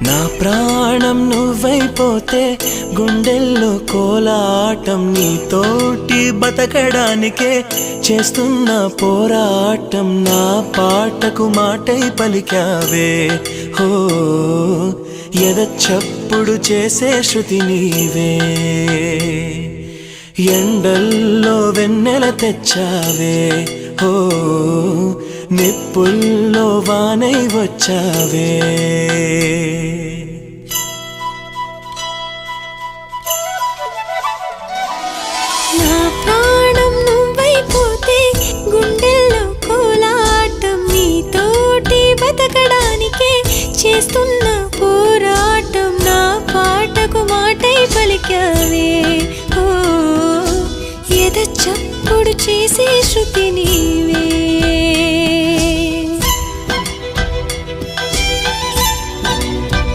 నా ప్రాణం నువ్వైపోతే గుండెల్లో కోలాటం నీతోటి బతకడానికే చేస్తున్న పోరాటం నా పాటకు మాటై పలికావే హో ఎద చప్పుడు చేసే శృతి నీవే ఎండల్లో వెన్నెల తెచ్చావే హో నిప్పుల్లో వానై వచ్చావే నా ప్రాణం నువ్వైపోతే గుండెల్లో కోలాటం నీతోటి బతకడానికే చేస్తున్న పోరాటం నా పాటకు మాటై పలికావే ఓ ఎద చప్పుడు చేసే శృతి నీవే